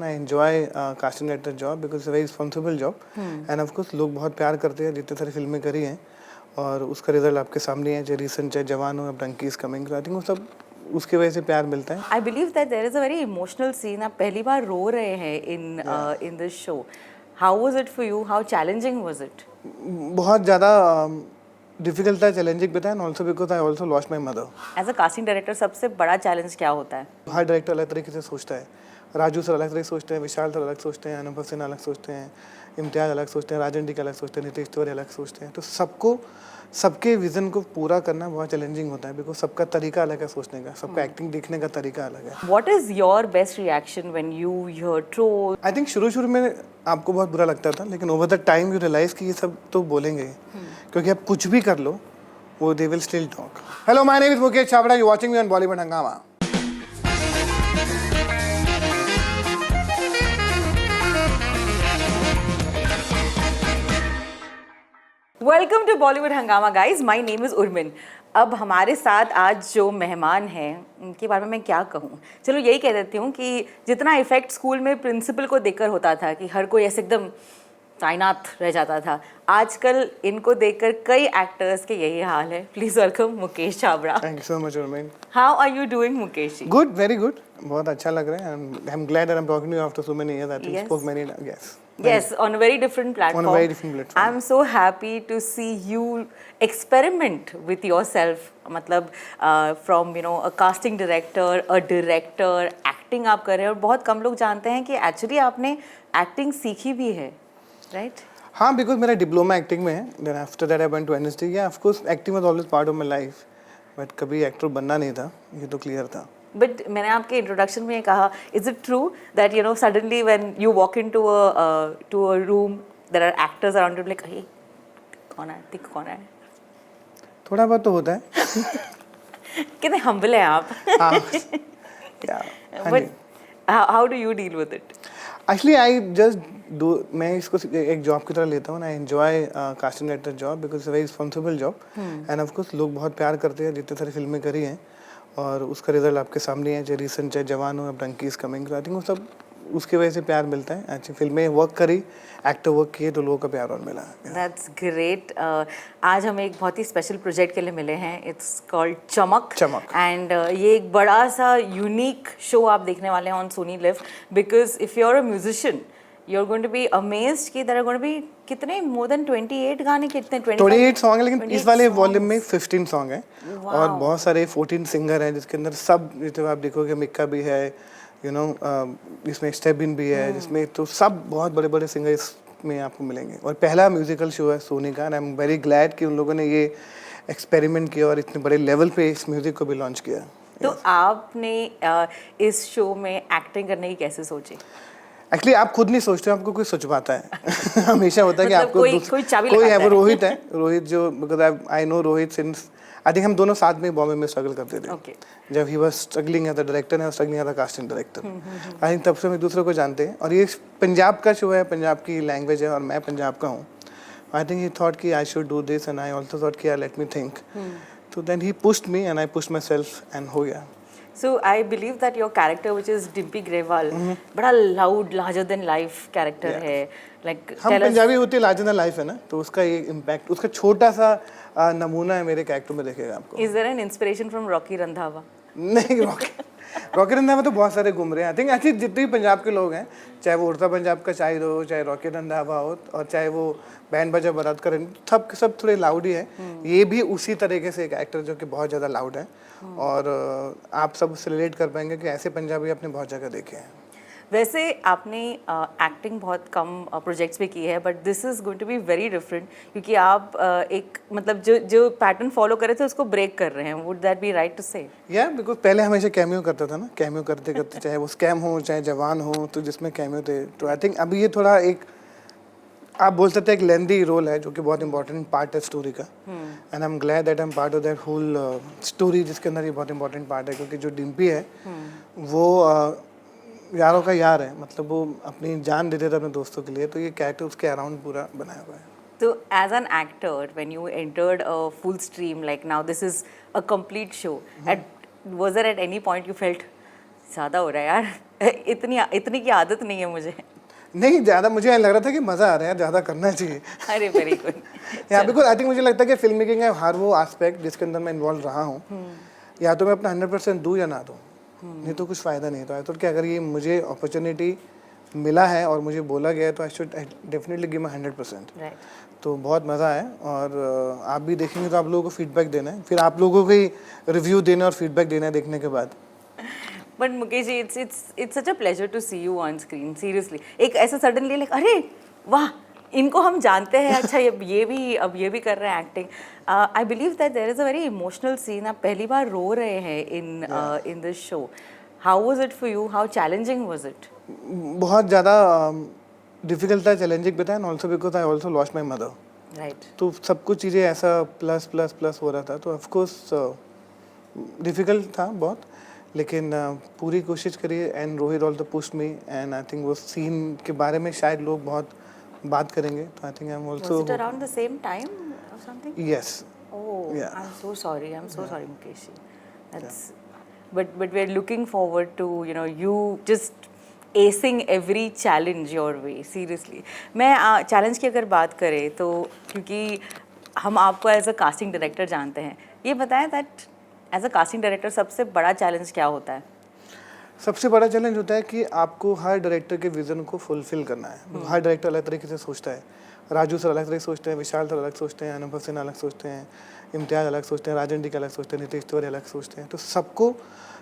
I enjoy casting director job because it's a very responsible job and of course लोग बहुत प्यार करते हैं जितने सारी फिल्में करी हैं और उसका रिजल्ट आपके सामने है चाहे रिसेंट चाहे जवान हो या Dunki is coming I think वो सब उसके वजह से प्यार मिलता है. I believe that there is a very emotional scene. आप पहली बार रो रहे हैं in this show. How was it for you? How challenging was it? बहुत ज़्यादा डिफिकल्ट था, चैलेंजिंग भी था and also because I also lost my mother. As a casting director सबसे बड़ा चैलेंज क्या होता है? हर डायरेक्टर अलग तरीके से सोचता है. राजू सर अलग तरीके से सोचते हैं, विशाल सर अलग सोचते हैं, अनुभव सिन्हा अलग सोचते हैं, इम्तियाज़ अलग सोचते हैं, राजन डी का अलग सोचते हैं, नीतीश तिवारी अलग सोचते हैं. तो सबको सबके विजन को पूरा करना बहुत चैलेंजिंग होता है बिकॉज सबका तरीका अलग है सोचने का, सबका एक्टिंग देखने का तरीका अलग है. What is your best reaction when you hear troll? I think शुरू में आपको बहुत बुरा लगता था लेकिन over the time you realize कि ये सब तो बोलेंगे क्योंकि आप कुछ भी कर लो वो they will still talk. Hello, my name is Mukesh Chhabra, you watching me on Bollywood हंगामा. वेलकम टू बॉलीवुड हंगामा guys. My name is Urmin. अब हमारे साथ आज जो मेहमान हैं उनके बारे में मैं क्या कहूँ. चलो यही कह देती हूँ कि जितना इफेक्ट स्कूल में प्रिंसिपल को देखकर होता था कि हर कोई ऐसे एकदम तैनात रह जाता था, आजकल इनको देखकर कई एक्टर्स के यही हाल है. Please welcome Mukesh Chhabra. Thank you so much Urmin. How are you doing Mukesh ji? Good, very good. बहुत अच्छा लग रहा है. I am glad that I am talking to you after so many years. I think spoke many. Yes, on a very different platform. On a very different platform. I'm so happy to see you experiment with yourself. मतलब from a casting director, a director, acting आप कर रहे हैं और बहुत कम लोग जानते हैं कि actually आपने acting सीखी भी है, right? हाँ, बिकॉज मेरा डिप्लोमा एक्टिंग में है. Then after that I went to NSD. या of course acting was always part of my life but कभी एक्टर बनना नहीं था, ये तो क्लियर था. बट मैंने आपके इंट्रोडक्शन में कहा, is it true that suddenly when you walk in to a room there are actors around you, like hey कौन है, दिख कौन है? थोड़ा बहुत तो होता है. कितने हम्बल हैं आप. But how do you deal with it? Actually I just do, मैं इसको एक जॉब की तरह लेता हूँ. I enjoy casting director job because it's a very responsible job end of course लोग बहुत प्यार करते हैं जितने सारी फिल्में करी हैं और उसका रिजल्ट आपके सामने है चाहे रिसेंट चाहे जवान हो या Dunki is coming. I think वो सब उसके वजह से प्यार मिलता है. अच्छी फिल्में वर्क करी, एक्टर वर्क किए तो लोगों का प्यार और मिला. That's great. आज हम एक बहुत ही स्पेशल प्रोजेक्ट के लिए मिले हैं. इट्स कॉल्ड चमक. एंड ये एक बड़ा सा यूनिक शो आप देखने वाले हैं on Sony LIV because if you are a musician you're going to be amazed कि there are going to be कितने more than 28 गाने, कितने 28 सॉन्ग है लेकिन इस वाले वॉल्यूम में 15 सॉन्ग हैं और बहुत सारे 14 सिंगर हैं जिसके अंदर सब, जिसमें आप देखोगे मिक्का भी है, इसमें स्टेबिन भी है, जिसमें तो सब बहुत बड़े बड़े सिंगर इसमें आपको मिलेंगे. और पहला म्यूजिकल शो है सोनी का and I am very glad कि उन लोगों ने ये एक्सपेरिमेंट किया और इतने बड़े लेवल पे इस म्यूजिक को भी लॉन्च किया. तो आपने इस शो में एक्टिंग करने की कैसे सोची? एक्चुअली आप खुद नहीं सोचते, आपको कोई सोचवाता है. हमेशा होता है कि आपको कोई है, वो रोहित है. रोहित जो, because I know Rohit since I think हम दोनों साथ में बॉम्बे में स्ट्रगल करते थे. जब he was struggling as a director and struggling as a casting director. I think तब से हम एक दूसरे को जानते हैं और ये पंजाब का शो है, पंजाब की लैंग्वेज है और मैं पंजाब का हूँ. आई थिंक ही थॉट कि I should do this and I also thought कि लेट मी थिंक. तो then he pushed me and I pushed myself एंड हो गया. So I believe that your character, which is Dimpy Grewal, बड़ा loud, larger than life character है. Like हम पंजाबी होते larger than life है ना, तो उसका ये impact, उसका छोटा सा नमूना है मेरे कैरेक्टर में दिखेगा आपको. Is there an inspiration from Rocky Randhawa? नहीं, रॉकी रंधावा तो बहुत सारे घूम रहे हैं. आई थिंक एक्चुअली जितने भी पंजाब के लोग हैं, चाहे वो उड़ता पंजाब का शाहिद हो, चाहे रॉकी रंधावा हो और चाहे वो बैंड बाजा बारात करें, सब थोड़े लाउड ही है. ये भी उसी तरीके से एक एक्टर जो कि बहुत ज़्यादा लाउड है और आप सब उससे रिलेट कर पाएंगे कि ऐसे पंजाबी आपने बहुत जगह देखे हैं. वैसे आपने एक्टिंग बहुत कम प्रोजेक्ट्स में की है but this is going to be very different क्योंकि आप एक मतलब जो पैटर्न फॉलो कर रहे थे उसको ब्रेक कर रहे हैं. Would that be right to say? या बिकॉज पहले हमेशा कैमियो करता था ना, कैमियो करते करते चाहे वो स्कैम हो चाहे जवान हो तो जिसमें कैमियो थे. तो आई थिंक अभी ये थोड़ा एक आप बोल सकते हैं एक लेंदी रोल है जो कि बहुत इंपॉर्टेंट पार्ट है स्टोरी का. And I am glad that I am part of that whole story जिसके अंदर ये बहुत इंपॉर्टेंट पार्ट है क्योंकि जो डिम्पी है वो यारों का यार है. मतलब वो अपनी जान देते थे अपने दोस्तों के लिए. तो ये कैरेक्टर उसके अराउंड पूरा बनाया हुआ है. तो as an actor when you entered a full stream like now this is a complete show, at was there at any point you felt ज़्यादा हो रहा है यार, इतनी की आदत नहीं है मुझे। नहीं ज़्यादा, मुझे लग रहा था कि मज़ा आ रहा है, ज़्यादा करना चाहिए। अरे वेरी गुड। या बिकॉज आई थिंक मुझे लगता है कि फिल्म मेकिंग है हर वो एस्पेक्ट जिसके अंदर मैं इन्वॉल्व रहा हूँ, या तो मैं अपना 100% दूँ या ना दूँ, नहीं तो कुछ फ़ायदा नहीं। तो आई थॉट कि अगर ये मुझे अपॉर्चुनिटी मिला है और मुझे बोला गया है तो I should definitely give my 100%। तो बहुत मज़ा आया, और आप भी देखेंगे तो आप लोगों को फीडबैक देना है, फिर आप लोगों को ही रिव्यू देना और फीडबैक देना है देखने के बाद। But Mukesh ji, it's such a pleasure to see you on screen, seriously. एक ऐसा सडनली लाइक अरे वाह, इनको हम जानते हैं, अच्छा ये भी कर रहे हैं acting. I believe that there is a very emotional scene, आप पहली बार रो रहे हैं in this show. How was it for you, how challenging was it? बहुत ज़्यादा डिफिकल्ट था, चैलेंजिंग भी था, and also because I also lost my mother. Right. तो सब कुछ चीज़ें ऐसा प्लस प्लस प्लस हो रहा था, तो ऑफकोर्स डिफ़िकल्ट था बहुत, लेकिन पूरी कोशिश करी, and Rohit also pushed me, and I think वो सीन के बारे में शायद लोग बहुत बात करेंगे, तो I think I am also. Was it around the same time or something? Yes. Oh, Yeah. I'm so sorry. I'm so sorry, Mukesh ji. That's, but we're looking forward to, you know, you just acing every challenge your way. Seriously. मैं challenge की अगर बात करें तो, क्योंकि हम आपको as a casting director जानते हैं, ये बताएं that as a casting director सबसे बड़ा चैलेंज क्या होता है? सबसे बड़ा चैलेंज होता है कि आपको हर डायरेक्टर के विजन को फुलफिल करना है। हर डायरेक्टर अलग तरीके से सोचता है। राजू सर अलग तरीके से सोचते हैं, विशाल सर अलग सोचते हैं, अनुभव सिन्हा अलग सोचते हैं, इम्तियाज़ अलग सोचते हैं, राजन डी का अलग सोचते हैं, नीतीश तिवारी अलग सोचते हैं। तो सबको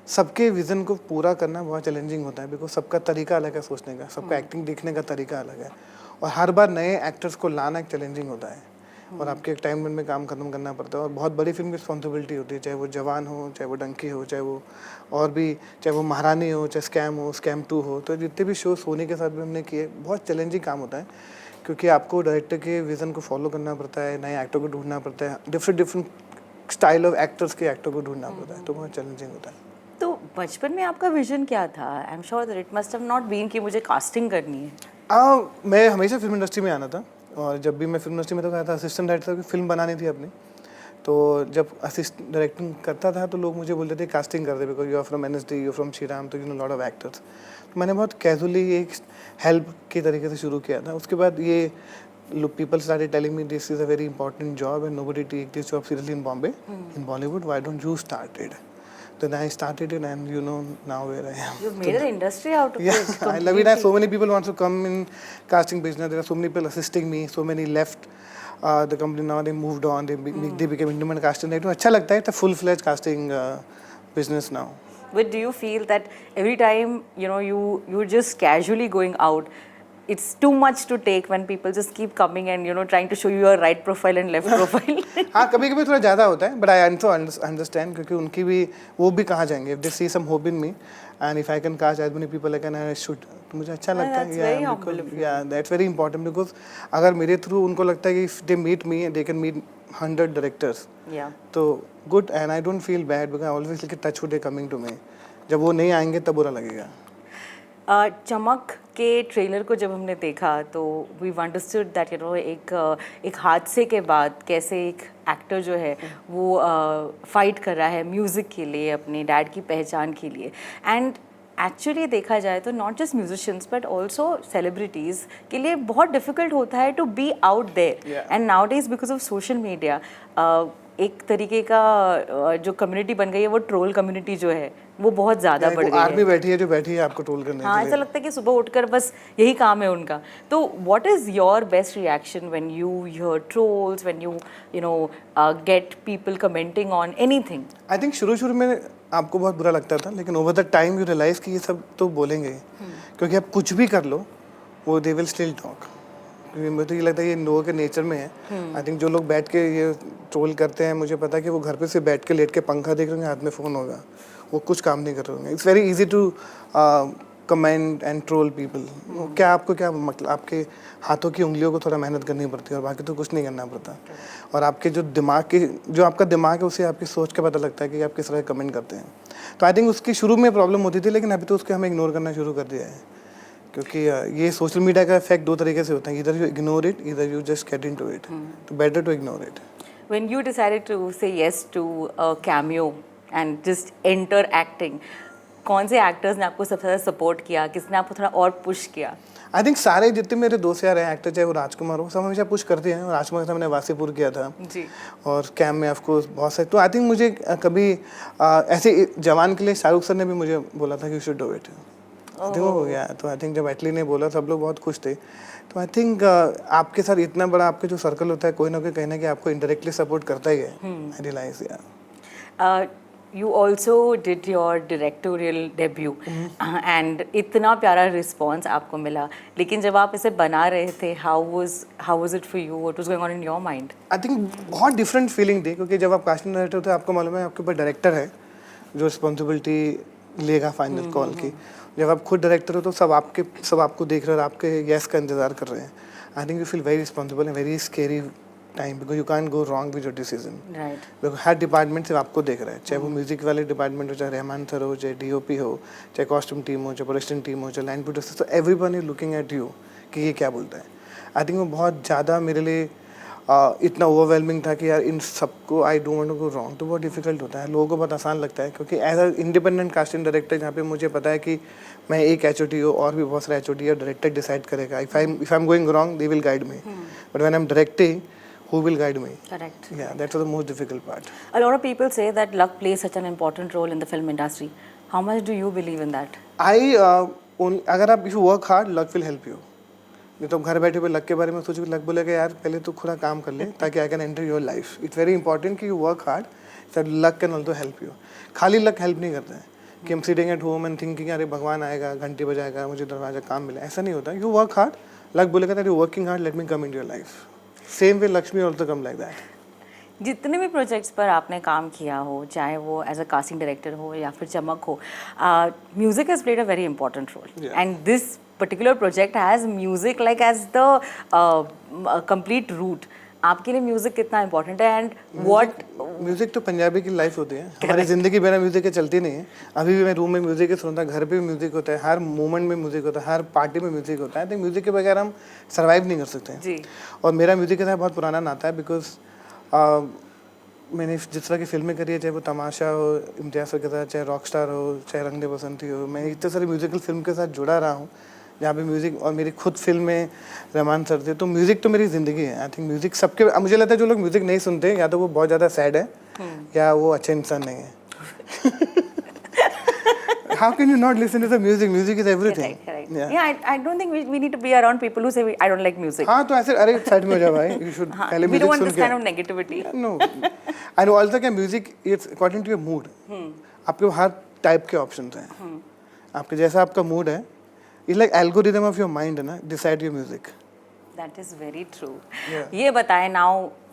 सबके विज़न को पूरा करना बहुत चैलेंजिंग होता है, बिकॉज सबका तरीका अलग है सोचने का, सबका एक्टिंग देखने का तरीका अलग है, और हर बार नए एक्टर्स को लाना एक चैलेंजिंग होता है, और आपके एक टाइम में काम खत्म करना पड़ता है, और बहुत बड़ी फिल्म की रिस्पॉन्सिबिलिटी होती है, चाहे वो जवान हो, चाहे वो डंकी हो, चाहे वो और भी, चाहे वो महारानी हो, चाहे स्कैम हो, स्कैम 2 हो। तो जितने भी शो सोनी के साथ भी हमने किए, बहुत चैलेंजिंग काम होता है, क्योंकि आपको डायरेक्टर के विज़न को फॉलो करना पड़ता है, नए एक्टर को ढूंढना पड़ता है, डिफरेंट स्टाइल ऑफ एक्टर्स के एक्टर को ढूंढना पड़ता है, तो बहुत चैलेंजिंग होता है। तो बचपन में आपका विजन क्या था? I am sure that it must have not been कि मुझे कास्टिंग करनी है। मैं हमेशा फिल्म इंडस्ट्री में आना था, और जब भी मैं फिल्म इंडस्ट्री में था असिस्टेंट डायरेक्टर की फिल्म बनानी थी अपनी, तो जब असिस्टेंट डायरेक्टिंग करता था तो लोग मुझे बोलते थे कास्टिंग कर दे, because you are from NSD, you from Shriram, तो you know lot of actors. तो मैंने बहुत कैजुअली एक हेल्प के तरीके से शुरू किया था। उसके बाद ये people started telling me this is a very important job and nobody take this job seriously in Bombay, in Bollywood, why don't you start it? Then I started it, and you know now where I am. You made an industry out of it. Yeah, I love it. So many people want to come in casting business. There are so many people assisting me. So many left the company now. They moved on. They became independent casting director. अच्छा लगता है. It's a full-fledged casting business now. But do you feel that every time you're just casually going out, it's too much to take when people just keep coming and trying to show you your right profile and left profile? हाँ, कभी-कभी थोड़ा ज़्यादा होता है, but I also understand, क्योंकि उनकी भी वो भी कहाँ जाएंगे? If they see some hope in me, and if I can cast as many people like I should, तो मुझे अच्छा लगता है। That's very humble of you. Yeah, that's very important, because अगर मेरे थ्रू उनको लगता है कि if they meet me, they can meet 100 directors. Yeah. तो good, and I don't feel bad because I always like touch wood coming to me. जब वो नहीं आएंगे तब बुरा लगेगा। चमक के ट्रेलर को जब हमने देखा तो वी अंडरस्टूड दैट एक हादसे के बाद कैसे एक एक्टर जो है वो फाइट कर रहा है म्यूज़िक के लिए, अपने डैड की पहचान के लिए। एंड एक्चुअली देखा जाए तो not just musicians but also celebrities के लिए बहुत डिफ़िकल्ट होता है to be out there. And nowadays because of social media एक तरीके का जो कम्युनिटी बन गई है, वो ट्रोल कम्युनिटी जो है वो बहुत ज़्यादा बढ़ गई है। आर्मी बैठी है जो बैठी है आपको ट्रोल करने के लिए। हाँ, ऐसा लगता है कि सुबह उठकर बस यही काम है उनका। तो what is your best reaction when you hear trolls, when you know get people commenting on anything? I think शुरू में आपको बहुत बुरा लगता था, लेकिन over the time you realize कि ये सब तो बोलेंगे, क्योंकि आप कुछ भी कर लो वो दे विल स्टिल टॉक। क्योंकि मुझे तो ये लगता है ये लोगों के नेचर में है। आई थिंक जो लोग बैठ के ये ट्रोल करते हैं, मुझे पता है कि वो घर पे से बैठ के लेट के पंखा देख रहे हैं, हाथ में फ़ोन होगा, वो कुछ काम नहीं कर रहे होंगे। It's very easy to comment and troll people. क्या आपको क्या मतलब, आपके हाथों की उंगलियों को थोड़ा मेहनत करनी पड़ती है और बाकी तो कुछ नहीं करना पड़ता। और आपके जो दिमाग के जो आपका दिमाग है उसे आपकी सोच के पता लगता है कि आप किस तरह कमेंट करते हैं। तो आई थिंक उसकी शुरू में प्रॉब्लम होती थी, लेकिन अभी तो उसको हमें इग्नोर करना शुरू कर दिया है, क्योंकि ये सोशल मीडिया का इफेक्ट दो तरीके से होता है, इधर यू इग्नोर इट, इधर you just get into it. तो better to ignore it. When you decided to say yes to a cameo and just enter acting, कौन से एक्टर्स ने आपको सबसे ज़्यादा सपोर्ट किया, किसने आपको थोड़ा और पुश किया? आई थिंक सारे जितने मेरे दोस्त यार हैं एक्टर, चाहे वो राजकुमार हो, सब हमेशा पुश करते हैं। राजकुमार के साथ मैंने वासीपुर किया था जी, और कैम में ऑफकोर्स बहुत सारे। तो आई थिंक मुझे कभी ऐसे जवान के लिए शाहरुख सर ने भी मुझे बोला था कि यू शुड डू इट, वो हो गया। तो आई थिंक जब एटली ने बोला सब लोग बहुत खुश थे। तो आई थिंक आपके साथ इतना बड़ा आपके जो सर्कल होता है, कोई ना कोई कहना कि आपको इनडायरेक्टली सपोर्ट करता ही है। आई रियलाइज यार। You also did your directorial debut and इतना प्यारा रिस्पॉन्स आपको मिला, लेकिन जब आप इसे बना रहे थे, how was it for you? What was going on in your mind? I think बहुत डिफरेंट फीलिंग थी, क्योंकि जब आप कास्टिंग डायरेक्टर होते हैं आपको मालूम है आपके ऊपर डायरेक्टर है जो रिस्पॉन्सिबिलिटी लेगा फाइनल कॉल की। जब आप खुद डायरेक्टर हो तो सब आपको देख रहे हैं और आपके यस का इंतजार कर रहे हैं। I think you feel very responsible and very scary time, because you can go wrong with your decision. Because her department सिर्फ आपको देख रहा है, चाहे वो म्यूजिक वाले डिपार्टमेंट हो, चाहे रहमान सर हो, चाहे डीओपी हो, चाहे कॉस्ट्यूम टीम हो, चाहे प्रोडक्शन टीम हो, चाहे लाइन प्रोड्यूसर, तो everyone is looking at you कि ये क्या बोलता है। आई थिंक वो बहुत ज़्यादा मेरे लिए इतना ओवरवेलमिंग था कि यार इन सबको I don't want to go wrong. तो बहुत डिफिकल्ट होता है, लोगों को बहुत आसान लगता है, क्योंकि as a independent casting director जहाँ पे मुझे पता है कि मैं एक HOD हो और भी बहुत सारे HOD और डायरेक्टर डिसाइड करेगा। If I am going wrong they will guide me, but when I am directing who will guide me? Correct. Yeah, that's the most difficult part. A lot of people say that luck plays such an important role in the film industry. How much do you believe in that? अगर आप if you work hard, luck will help you. नहीं तो घर बैठे हुए luck के बारे में सोचो, लक बोलेगा यार पहले तो खुदा काम कर ले ताकि I can enter your life. It's very important कि you work hard, sir luck can also help you. खाली लक हेल्प नहीं करता है कि हम sitting at home and thinking अरे भगवान आएगा, घंटी बजाएगा, मुझे दरवाजा काम मिला, ऐसा नहीं होता। यू वर्क हार्ड, लक बोलेगा that you working hard, let me come in your life. Same way Lakshmi also come like that. जितने भी प्रोजेक्ट्स पर आपने काम किया हो, चाहे वो एज अ कास्टिंग डायरेक्टर हो या फिर चमक हो, music has played a very important role, and this particular project has music like as the complete root. आपके लिए म्यूजिक कितना इम्पोर्टेंट है एंड व्हाट? म्यूजिक तो पंजाबी की लाइफ होती है, हमारी जिंदगी बिना म्यूजिक के चलती नहीं है। अभी भी मैं रूम में म्यूजिक सुनता, घर पे भी म्यूजिक होता है, हर मोमेंट में म्यूजिक होता है, हर पार्टी में म्यूजिक होता है। तो म्यूजिक के बगैर हम सर्वाइव नहीं कर सकते हैं जी। और मेरा म्यूजिक के साथ बहुत पुराना नाता है, बिकॉज मैंने जिस तरह की फिल्में करी है, चाहे वो तमाशा हो, इम्तियाज़ के साथ, चाहे रॉक स्टार हो, चाहे रंग दे बसंती हो, मैं इतने सारे म्यूजिकल फिल्म के साथ जुड़ा रहा हूँ जहाँ पे म्यूज़िक, और मेरी खुद फिल्म में रहमान सर थे। तो म्यूज़िक तो मेरी ज़िंदगी है। आई थिंक म्यूज़िक सबके, मुझे लगता है जो लोग म्यूज़िक नहीं सुनते या तो वो बहुत ज़्यादा सैड है या वो अच्छे इंसान नहीं है। How can you not listen to the music? Music is everything. Correct. Yeah, I don't think we need to be around people who say I don't like music. हाँ तो ऐसे अरे साइड में हो जा भाई, you should पहले music सुन के। We don't want this kind of negativity. No, I know also कि music it's according to your mood. आपके हर टाइप के ऑप्शंस हैं, आपके जैसा आपका मूड है। It's like algorithm of your mind है ना, decide your music. That is very true. Yeah. ये बताएं, now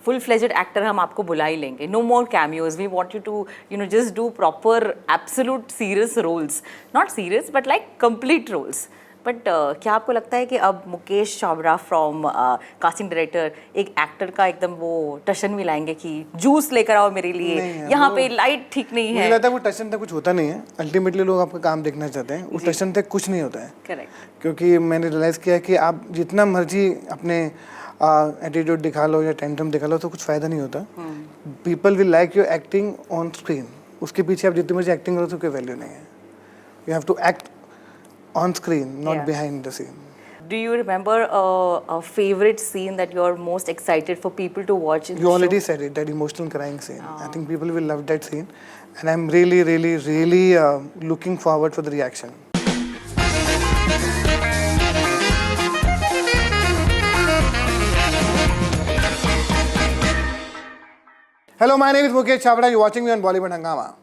full-fledged actor हम आपको बुला ही लेंगे. No more cameos. We want you to just do proper, absolute serious roles. Not serious, but like complete roles. But क्या आपको लगता है कि अब Mukesh Chavda from casting director एक एक्टर का एकदम वो टशन भी लाएंगे कि जूस लेकर आओ मेरे लिए, यहाँ पे लाइट ठीक नहीं है? मुझे लगता है वो टशन तक कुछ होता नहीं है। अल्टीमेटली लोग आपका काम देखना चाहते हैं, उस टशन तक कुछ नहीं होता है। करेक्ट। क्योंकि मैंने रियलाइज़ किया कि आप जितना मर्जी अपने एटीट्यूड दिखा लो या टेंट्रम दिखा लो तो कुछ फ़ायदा नहीं होता। People will like your acting on screen, उसके पीछे आप जितनी मर्जी एक्टिंग करो तो कोई वैल्यू नहीं है। You have to act on screen, not behind the scene. Do you remember a favorite scene that you're most excited for people to watch in the show? You already said it, that emotional crying scene. I think people will love that scene, and I'm really, really, really looking forward for the reaction. Hello, my name is Mukesh Chavda. You're watching me on Bollywood Hangama.